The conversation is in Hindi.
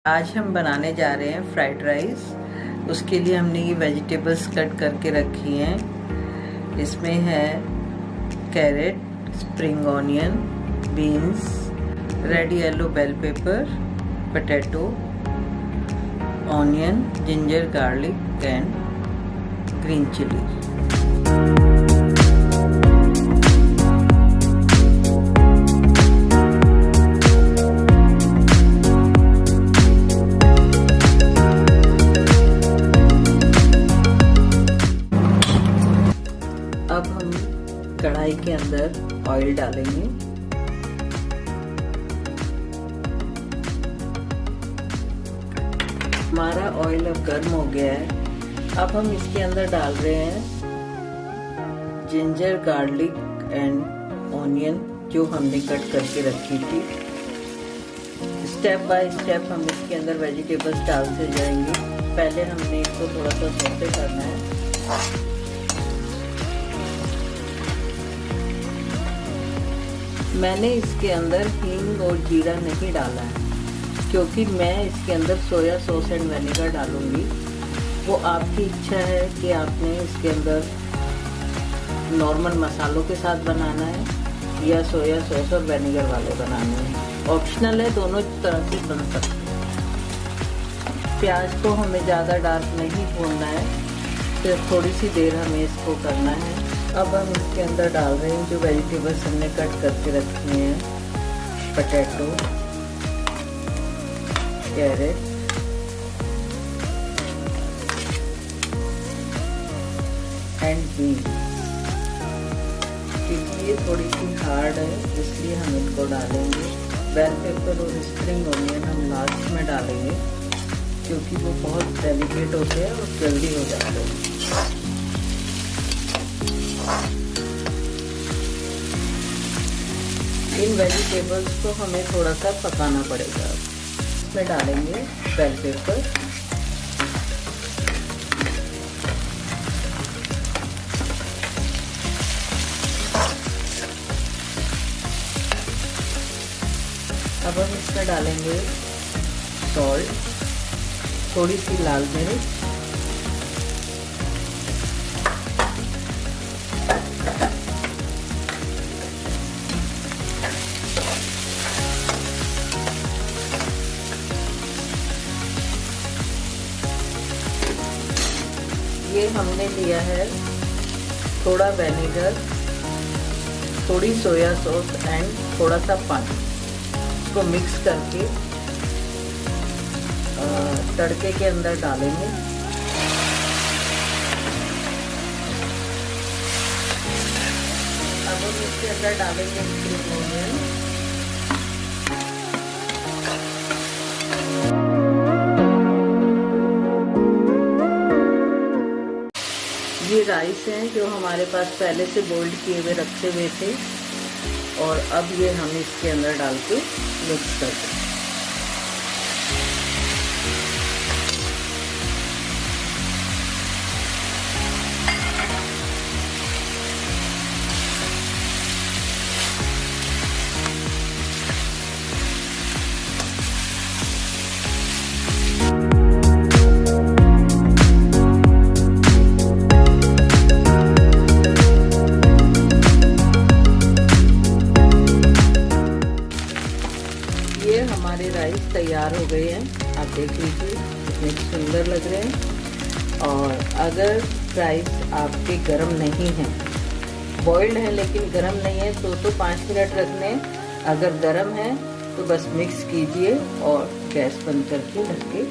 आज हम बनाने जा रहे हैं फ्राइड राइस। उसके लिए हमने ये वेजिटेबल्स कट करके रखी हैं। इसमें है carrot, spring onion, beans, red yellow bell pepper, potato, onion, ginger garlic and green chilli. अब हम कढ़ाई के अंदर ऑयल डालेंगे। हमारा ऑयल अब गर्म हो गया है। अब हम इसके अंदर डाल रहे हैं जिंजर गार्लिक एंड ऑनियन जो हमने कट करके रखी थी। स्टेप बाय स्टेप हम इसके अंदर वेजिटेबल्स डालते जाएंगे। पहले हमने इसको थोड़ा सा सौते करना है। मैंने इसके अंदर हींग और जीरा नहीं डाला है क्योंकि मैं इसके अंदर सोया सॉस एंड विनेगर डालूंगी। वो आपकी इच्छा है कि आपने इसके अंदर नॉर्मल मसालों के साथ बनाना है या सोया सॉस और विनेगर वाले बनाने हैं। ऑप्शनल है, दोनों तरह से बन सकते हैं। प्याज को हमें ज़्यादा डार्क नहीं भूनना है, सिर्फ थोड़ी सी देर हमें इसको करना है। अब हम इसके अंदर डाल रहे हैं जो वेजिटेबल्स हमने कट करके रखी हैं। Potato, carrot, and beans. क्योंकि ये थोड़ी सी हार्ड है इसलिए हम इनको डालेंगे। बेल पेपर और स्प्रिंग ऑनियन हम लास्ट में डालेंगे क्योंकि वो बहुत डेलिकेट होते हैं और जल्दी हो जाते हैं। इन वेजिटेबल्स को हमें थोड़ा सा पकाना पड़ेगा। इसमें डालेंगे बेल पेपर, अब हम इसमें डालेंगे सॉल्ट, थोड़ी सी लाल मिर्च, ये हमने लिया है थोड़ा विनेगर, थोड़ी सोया सॉस एंड थोड़ा सा पानी। इसको मिक्स करके तड़के के अंदर डालेंगे। अब हम इसके अंदर डालेंगे स्प्रिंग ऑनियन, ये राइस हैं जो हमारे पास पहले से बोइल्ड किए हुए रखे हुए थे और अब ये हम इसके अंदर डाल के मिक्स कर दें। ये हमारे राइस तैयार हो गए हैं। आप देख लीजिए कितने सुंदर लग रहे हैं। और अगर राइस आपके गरम नहीं है, बॉइल्ड है लेकिन गरम नहीं है तो 5 मिनट रखने। अगर गरम है तो बस मिक्स कीजिए और गैस बंद करके ढक के